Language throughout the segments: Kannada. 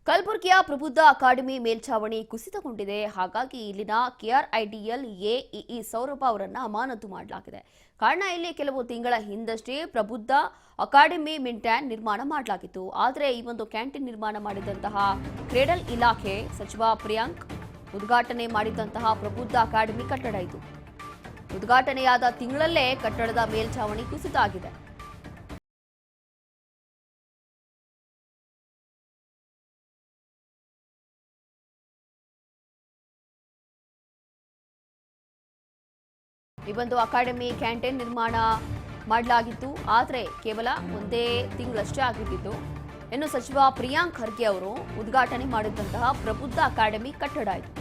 ಕಲಬುರಗಿಯ ಪ್ರಬುದ್ಧ ಅಕಾಡೆಮಿ ಮೇಲ್ಛಾವಣಿ ಕುಸಿತಗೊಂಡಿದೆ. ಹಾಗಾಗಿ ಇಲ್ಲಿನ ಕೆಆರ್ಐಡಿಎಲ್ ಎಇಇ ಸೌರಭ ಅವರನ್ನ ಅಮಾನತು ಮಾಡಲಾಗಿದೆ. ಕಾರಣ ಇಲ್ಲಿ ಕೆಲವು ತಿಂಗಳ ಹಿಂದಷ್ಟೇ ಪ್ರಬುದ್ಧ ಅಕಾಡೆಮಿ ಮಿಂಟ್ಯಾನ್ ನಿರ್ಮಾಣ ಮಾಡಲಾಗಿತ್ತು. ಆದರೆ ಈ ಒಂದು ಕ್ಯಾಂಟೀನ್ ನಿರ್ಮಾಣ ಮಾಡಿದಂತಹ ಕ್ರೀಡಲ್ ಇಲಾಖೆ ಸಚಿವ ಪ್ರಿಯಾಂಕ್ ಉದ್ಘಾಟನೆ ಮಾಡಿದಂತಹ ಪ್ರಬುದ್ಧ ಅಕಾಡೆಮಿ ಕಟ್ಟಡ ಇದು. ಉದ್ಘಾಟನೆಯಾದ ತಿಂಗಳಲ್ಲೇ ಕಟ್ಟಡದ ಮೇಲ್ಛಾವಣಿ ಕುಸಿತ ಆಗಿದೆ. ಈ ಒಂದು ಅಕಾಡೆಮಿ ಕ್ಯಾಂಟೀನ್ ನಿರ್ಮಾಣ ಮಾಡಲಾಗಿತ್ತು. ಆದರೆ ಕೇವಲ ಒಂದೇ ತಿಂಗಳಷ್ಟೇ ಆಗಿದ್ದು, ಇನ್ನು ಸಚಿವ ಪ್ರಿಯಾಂಕ್ ಖರ್ಗೆ ಅವರು ಉದ್ಘಾಟನೆ ಮಾಡಿದಂತಹ ಪ್ರಬುದ್ಧ ಅಕಾಡೆಮಿ ಕಟ್ಟಡ ಇದು.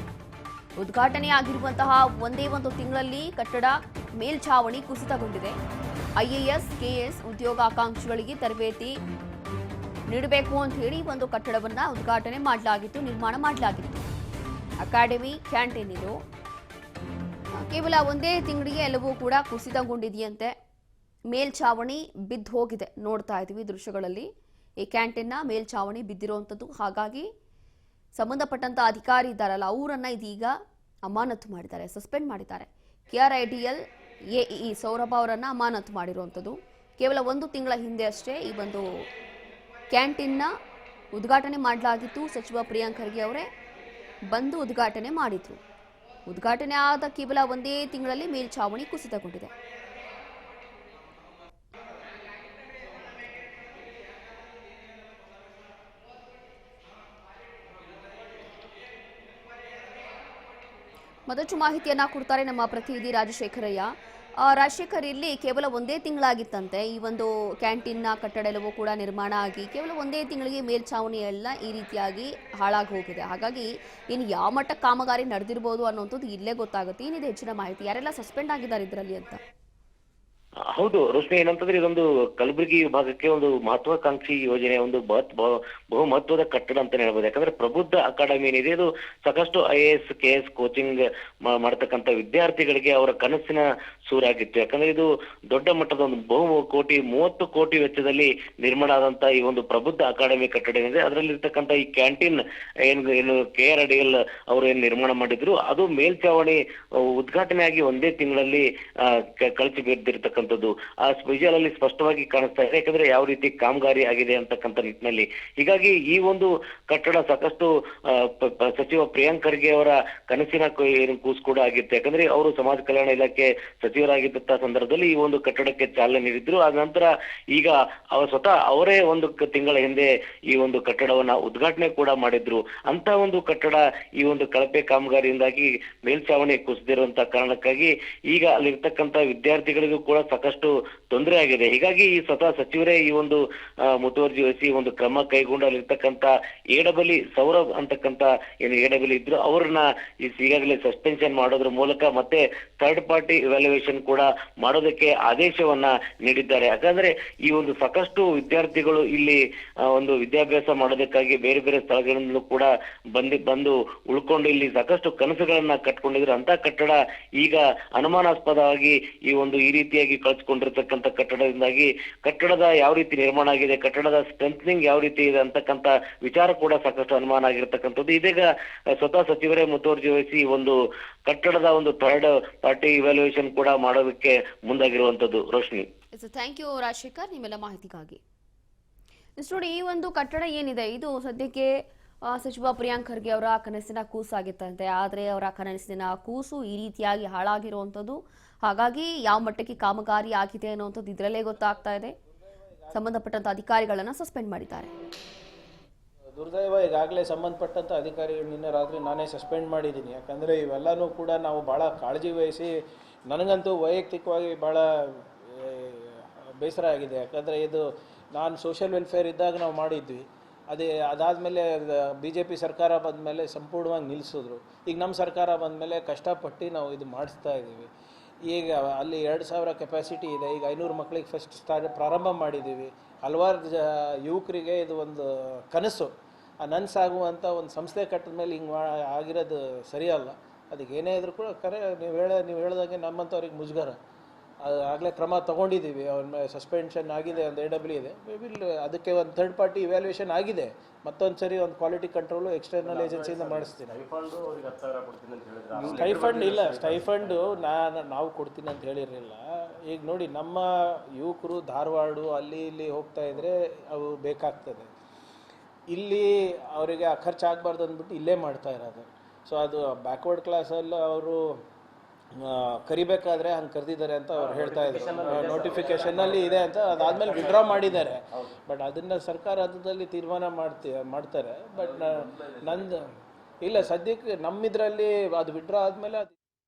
ಉದ್ಘಾಟನೆ ಆಗಿರುವಂತಹ ಒಂದೇ ಒಂದು ತಿಂಗಳಲ್ಲಿ ಕಟ್ಟಡ ಮೇಲ್ಛಾವಣಿ ಕುಸಿತಗೊಂಡಿದೆ. ಐಎಎಸ್ ಕೆಎಸ್ ಉದ್ಯೋಗಾಕಾಂಕ್ಷಿಗಳಿಗೆ ತರಬೇತಿ ನೀಡಬೇಕು ಅಂತ ಹೇಳಿ ಒಂದು ಕಟ್ಟಡವನ್ನ ಉದ್ಘಾಟನೆ ಮಾಡಲಾಗಿತ್ತು, ನಿರ್ಮಾಣ ಮಾಡಲಾಗಿತ್ತು. ಅಕಾಡೆಮಿ ಕ್ಯಾಂಟೀನ್ ಇದು ಕೇವಲ ಒಂದೇ ತಿಂಗಳಿಗೆ ಎಲ್ಲವೂ ಕೂಡ ಕುಸಿತಗೊಂಡಿದೆಯಂತೆ. ಮೇಲ್ಛಾವಣಿ ಬಿದ್ದು ಹೋಗಿದೆ. ನೋಡ್ತಾ ಇದ್ದೀವಿ ದೃಶ್ಯಗಳಲ್ಲಿ ಈ ಕ್ಯಾಂಟೀನ್ನ ಮೇಲ್ಛಾವಣಿ ಬಿದ್ದಿರುವಂಥದ್ದು. ಹಾಗಾಗಿ ಸಂಬಂಧಪಟ್ಟಂತ ಅಧಿಕಾರಿ ಇದ್ದಾರಲ್ಲ, ಅವರನ್ನ ಇದೀಗ ಅಮಾನತು ಮಾಡಿದ್ದಾರೆ, ಸಸ್ಪೆಂಡ್ ಮಾಡಿದ್ದಾರೆ. ಕೆಆರ್ಐಡಿಎಲ್ ಎಇಇ ಸೌರಭ ಅವರನ್ನ ಅಮಾನತು ಮಾಡಿರುವಂಥದ್ದು. ಕೇವಲ ಒಂದು ತಿಂಗಳ ಹಿಂದೆ ಅಷ್ಟೇ ಈ ಒಂದು ಕ್ಯಾಂಟೀನ್ನ ಉದ್ಘಾಟನೆ ಮಾಡಲಾಗಿತ್ತು. ಸಚಿವ ಪ್ರಿಯಾಂಕ್ ಖರ್ಗೆ ಅವರೇ ಬಂದು ಉದ್ಘಾಟನೆ ಮಾಡಿದ್ರು. ಉದ್ಘಾಟನೆ ಆದ ಕೇವಲ ಒಂದೇ ತಿಂಗಳಲ್ಲಿ ಮೇಲ್ಛಾವಣಿ ಕುಸಿತಗೊಂಡಿದೆ. ಮತ್ತಷ್ಟು ಮಾಹಿತಿಯನ್ನ ಕೊಡ್ತಾರೆ ನಮ್ಮ ಪ್ರತಿನಿಧಿ ರಾಜಶೇಖರಯ್ಯ. ರಾಜಶೇಖರ್, ಇಲ್ಲಿ ಕೇವಲ ಒಂದೇ ತಿಂಗಳಾಗಿತ್ತಂತೆ ಈ ಒಂದು ಕ್ಯಾಂಟೀನ್ನ ಕಟ್ಟಡ ಎಲ್ಲವೂ ಕೂಡ ನಿರ್ಮಾಣ ಆಗಿ ಕೇವಲ ಒಂದೇ ತಿಂಗಳಿಗೆ ಮೇಲ್ಛಾವಣಿ ಎಲ್ಲ ಈ ರೀತಿಯಾಗಿ ಹಾಳಾಗಿ ಹೋಗಿದೆ. ಹಾಗಾಗಿ ಇನ್ನು ಯಾವ ಮಟ್ಟಕ್ಕೆ ಕಾಮಗಾರಿ ನಡೆದಿರಬಹುದು ಅನ್ನೋಂಥದ್ದು ಇಲ್ಲೇ ಗೊತ್ತಾಗುತ್ತೆ. ಏನಿದೆ ಹೆಚ್ಚಿನ ಮಾಹಿತಿ? ಯಾರೆಲ್ಲ ಸಸ್ಪೆಂಡ್ ಆಗಿದ್ದಾರೆ ಇದರಲ್ಲಿ ಅಂತ? ಹೌದು ರೋಶ್ನಿ, ಏನಂತಂದ್ರೆ ಇದೊಂದು ಕಲಬುರಗಿ ವಿಭಾಗಕ್ಕೆ ಒಂದು ಮಹತ್ವಾಕಾಂಕ್ಷಿ ಯೋಜನೆ, ಒಂದು ಬಹು ಮಹತ್ವದ ಕಟ್ಟಡ ಅಂತಾನೆ ಹೇಳ್ಬೋದು. ಯಾಕಂದ್ರೆ ಪ್ರಬುದ್ಧ ಅಕಾಡೆಮಿ ಏನಿದೆ ಇದು ಸಾಕಷ್ಟು IAS KS ಕೋಚಿಂಗ್ ಮಾಡತಕ್ಕಂತ ವಿದ್ಯಾರ್ಥಿಗಳಿಗೆ ಅವರ ಕನಸಿನ ಸೂರಾಗಿತ್ತು. ಯಾಕಂದ್ರೆ ಇದು ದೊಡ್ಡ ಮಟ್ಟದ ಒಂದು ಬಹುಕೋಟಿ 30 ಕೋಟಿ ವೆಚ್ಚದಲ್ಲಿ ನಿರ್ಮಾಣ ಆದಂತ ಈ ಒಂದು ಪ್ರಬುದ್ಧ ಅಕಾಡೆಮಿ ಕಟ್ಟಡ ಏನಿದೆ, ಅದರಲ್ಲಿ ಇರ್ತಕ್ಕಂಥ ಈ ಕ್ಯಾಂಟೀನ್ ಏನು KRDL ಅವರು ಏನ್ ನಿರ್ಮಾಣ ಮಾಡಿದ್ರು, ಅದು ಮೇಲ್ಛಾವಣಿ ಉದ್ಘಾಟನೆ ಆಗಿ ಒಂದೇ ತಿಂಗಳಲ್ಲಿ ಕಳಚಿ ಬಿದ್ದಿರ್ತಕ್ಕಂಥ ಆ ವಿಜುವಲ್ ಅಲ್ಲಿ ಸ್ಪಷ್ಟವಾಗಿ ಕಾಣಿಸ್ತಾ ಇದೆ. ಯಾಕಂದ್ರೆ ಯಾವ ರೀತಿ ಕಾಮಗಾರಿ ಆಗಿದೆ ಅಂತಕ್ಕಂಥ ನಿಟ್ಟಿನಲ್ಲಿ. ಹೀಗಾಗಿ ಈ ಒಂದು ಕಟ್ಟಡ ಸಾಕಷ್ಟು ಸಚಿವ ಪ್ರಿಯಾಂಕ್ ಖರ್ಗೆ ಅವರ ಕನಸಿನ ಕೂಸು ಕೂಡ ಆಗಿತ್ತು. ಯಾಕಂದ್ರೆ ಅವರು ಸಮಾಜ ಕಲ್ಯಾಣ ಇಲಾಖೆ ಸಚಿವರಾಗಿದ್ದಂತ ಸಂದರ್ಭದಲ್ಲಿ ಈ ಒಂದು ಕಟ್ಟಡಕ್ಕೆ ಚಾಲನೆ ನೀಡಿದ್ರು. ಆದ ನಂತರ ಈಗ ಸ್ವತಃ ಅವರೇ ಒಂದು ತಿಂಗಳ ಹಿಂದೆ ಈ ಒಂದು ಕಟ್ಟಡವನ್ನ ಉದ್ಘಾಟನೆ ಕೂಡ ಮಾಡಿದ್ರು. ಅಂತ ಒಂದು ಕಟ್ಟಡ ಈ ಒಂದು ಕಳಪೆ ಕಾಮಗಾರಿಯಿಂದಾಗಿ ಮೇಲ್ಛಾವಣಿ ಕುಸಿದಿರುವಂತ ಕಾರಣಕ್ಕಾಗಿ ಈಗ ಅಲ್ಲಿರ್ತಕ್ಕಂಥ ವಿದ್ಯಾರ್ಥಿಗಳಿಗೂ ಕೂಡ ಸಾಕಷ್ಟು ತೊಂದರೆ ಆಗಿದೆ. ಹೀಗಾಗಿ ಈ ಸ್ವತಃ ಸಚಿವರೇ ಈ ಒಂದು ಮುತುವರ್ಜಿ ವಹಿಸಿ ಒಂದು ಕ್ರಮ ಕೈಗೊಂಡು ಅಲ್ಲಿರ್ತಕ್ಕಂಥ ಎಡಬಲಿ ಸೌರಭ್ ಅಂತಕ್ಕಂಥ ಏನು ಎಡಬಲಿ ಇದ್ರು ಅವ್ರನ್ನ ಈಗಾಗಲೇ ಸಸ್ಪೆನ್ಷನ್ ಮಾಡೋದ್ರ ಮೂಲಕ ಮತ್ತೆ ಥರ್ಡ್ ಪಾರ್ಟಿ ಇವ್ಯಾಲ್ಯೂಯೇಷನ್ ಕೂಡ ಮಾಡೋದಕ್ಕೆ ಆದೇಶವನ್ನ ನೀಡಿದ್ದಾರೆ. ಯಾಕಂದ್ರೆ ಈ ಒಂದು ಸಾಕಷ್ಟು ವಿದ್ಯಾರ್ಥಿಗಳು ಇಲ್ಲಿ ಒಂದು ವಿದ್ಯಾಭ್ಯಾಸ ಮಾಡೋದಕ್ಕಾಗಿ ಬೇರೆ ಬೇರೆ ಸ್ಥಳಗಳಿಂದಲೂ ಕೂಡ ಬಂದು ಉಳ್ಕೊಂಡು ಇಲ್ಲಿ ಸಾಕಷ್ಟು ಕನಸುಗಳನ್ನ ಕಟ್ಕೊಂಡಿದ್ರು. ಅಂತ ಕಟ್ಟಡ ಈಗ ಅನುಮಾನಾಸ್ಪದವಾಗಿ ಈ ರೀತಿಯಾಗಿ ಕಳ್ಸಿಕೊಂಡಿರ್ತಕ್ಕಂಥ ಕಟ್ಟಡದಿಂದಾಗಿ ಕಟ್ಟಡದ ಯಾವ ರೀತಿ ನಿರ್ಮಾಣ ಆಗಿದೆ, ಕಟ್ಟಡದ ಸ್ಟ್ರೆಂಥನಿಂಗ್ ಯಾವ ರೀತಿ ಇದೆ ಅಂತಕ್ಕಂಥ ವಿಚಾರ ಕೂಡ ಸಾಕಷ್ಟು ಅನುಮಾನ ಆಗಿರ್ತಕ್ಕಂಥದ್ದು. ಇದೀಗ ಸ್ವತಃ ಸಚಿವರೇ ಮುತುವರ್ಜಿ ವಹಿಸಿ ಒಂದು ಕಟ್ಟಡದ ಒಂದು ಥರ್ಡ್ ಪಾರ್ಟಿ ಇವ್ಯಾಲ್ಯೂಯೇಷನ್ ಕೂಡ ಮಾಡೋದಕ್ಕೆ ಮುಂದಾಗಿರುವಂತದ್ದು. ರೋಶ್ನಿ, ಥ್ಯಾಂಕ್ ಯು ರಾಜಶೇಖರ್ ನಿಮ್ಮೆಲ್ಲ ಮಾಹಿತಿಗಾಗಿ. ನೋಡಿ, ಈ ಒಂದು ಕಟ್ಟಡ ಏನಿದೆ ಇದು ಸದ್ಯಕ್ಕೆ ಸಚಿವ ಪ್ರಿಯಾಂಕ್ ಖರ್ಗೆ ಅವರ ಕನಸಿನ ಕೂಸಾಗಿತ್ತಂತೆ. ಆದರೆ ಅವರ ಕನಸಿನ ಕೂಸು ಈ ರೀತಿಯಾಗಿ ಹಾಳಾಗಿರುವಂಥದ್ದು. ಹಾಗಾಗಿ ಯಾವ ಮಟ್ಟಕ್ಕೆ ಕಾಮಗಾರಿ ಆಗಿದೆ ಅನ್ನುವಂಥದ್ದು ಇದರಲ್ಲೇ ಗೊತ್ತಾಗ್ತಾ ಇದೆ. ಸಂಬಂಧಪಟ್ಟಂತ ಅಧಿಕಾರಿಗಳನ್ನ ಸಸ್ಪೆಂಡ್ ಮಾಡಿದ್ದಾರೆ. ದುರ್ದೈವ, ಈಗಾಗಲೇ ಸಂಬಂಧಪಟ್ಟಂತ ಅಧಿಕಾರಿಗಳು ನಿನ್ನೆ ರಾತ್ರಿ ನಾನೇ ಸಸ್ಪೆಂಡ್ ಮಾಡಿದ್ದೀನಿ. ಯಾಕಂದರೆ ಇವೆಲ್ಲನೂ ಕೂಡ ನಾವು ಭಾಳ ಕಾಳಜಿ ವಹಿಸಿ, ನನಗಂತೂ ವೈಯಕ್ತಿಕವಾಗಿ ಭಾಳ ಬೇಸರ ಆಗಿದೆ. ಯಾಕಂದರೆ ಇದು ನಾನು ಸೋಷಿಯಲ್ ವೆಲ್ಫೇರ್ ಇದ್ದಾಗ ನಾವು ಮಾಡಿದ್ವಿ. ಅದಾದಮೇಲೆ BJP ಸರ್ಕಾರ ಬಂದಮೇಲೆ ಸಂಪೂರ್ಣವಾಗಿ ನಿಲ್ಲಿಸಿದ್ರು. ಈಗ ನಮ್ಮ ಸರ್ಕಾರ ಬಂದಮೇಲೆ ಕಷ್ಟಪಟ್ಟು ನಾವು ಇದು ಮಾಡಿಸ್ತಾ ಇದ್ದೀವಿ. ಈಗ ಅಲ್ಲಿ 2000 ಕೆಪಾಸಿಟಿ ಇದೆ. ಈಗ 500 ಮಕ್ಕಳಿಗೆ ಫಸ್ಟ್ ಪ್ರಾರಂಭ ಮಾಡಿದ್ದೀವಿ. ಹಲವಾರು ಯುವಕರಿಗೆ ಇದು ಒಂದು ಕನಸು, ಆ ನನಸಾಗುವಂಥ ಒಂದು ಸಂಸ್ಥೆ ಕಟ್ಟಿದ ಮೇಲೆ ಹಿಂಗೆ ಆಗಿರೋದು ಸರಿಯಲ್ಲ. ಅದಕ್ಕೆ ಏನೇ ಇದ್ರೂ ಕೂಡ ನೀವು ಹೇಳ್ದಾಗೆ ನಮ್ಮಂಥವ್ರಿಗೆ ಮುಜುಗರ. ಆಗಲೇ ಕ್ರಮ ತೊಗೊಂಡಿದ್ದೀವಿ. ಅವನ ಮೇಲೆ ಸಸ್ಪೆನ್ಷನ್ ಆಗಿದೆ, ಒಂದು AW ಇದೆ. ವಿಲ್ ಅದಕ್ಕೆ ಒಂದು ಥರ್ಡ್ ಪಾರ್ಟಿ ಇವ್ಯಾಲ್ಯೂಯೇಷನ್ ಆಗಿದೆ. ಮತ್ತೊಂದು ಸರಿ ಒಂದು ಕ್ವಾಲಿಟಿ ಕಂಟ್ರೋಲು ಎಕ್ಸ್ಟರ್ನಲ್ ಏಜೆನ್ಸಿಯಿಂದ ಮಾಡಿಸ್ತೀನಿ. ಸ್ಟೈಫಂಡ್ ಇಲ್ಲ, ಸ್ಟೈಫಂಡು ನಾವು ಕೊಡ್ತೀನಿ ಅಂತ ಹೇಳಿರಲಿಲ್ಲ. ಈಗ ನೋಡಿ, ನಮ್ಮ ಯುವಕರು ಧಾರವಾಡ ಅಲ್ಲಿ ಇಲ್ಲಿ ಹೋಗ್ತಾ ಇದ್ರೆ ಅವು ಬೇಕಾಗ್ತದೆ. ಇಲ್ಲಿ ಅವರಿಗೆ ಖರ್ಚಾಗಬಾರ್ದು ಅಂದ್ಬಿಟ್ಟು ಇಲ್ಲೇ ಮಾಡ್ತಾ ಇರೋದು. ಸೊ ಅದು ಬ್ಯಾಕ್ವರ್ಡ್ ಕ್ಲಾಸಲ್ಲಿ ಅವರು ಕರಿಬೇಕಾದ್ರೆ ಹಂಗೆ ಕರೆದಿದ್ದಾರೆ ಅಂತ ಅವ್ರು ಹೇಳ್ತಾ ಇದ್ರು. ನೋಟಿಫಿಕೇಶನ್ನಲ್ಲಿ ಇದೆ ಅಂತ, ಅದಾದಮೇಲೆ ವಿಡ್ರಾ ಮಾಡಿದ್ದಾರೆ. ಬಟ್ ಅದನ್ನು ಸರ್ಕಾರ ಹಂತದಲ್ಲಿ ತೀರ್ಮಾನ ಮಾಡ್ತಾರೆ. ಬಟ್ ನಂದು ಇಲ್ಲ, ಸದ್ಯಕ್ಕೆ ನಮ್ಮಿದ್ರಲ್ಲಿ ಅದು ವಿಡ್ರಾ ಆದಮೇಲೆ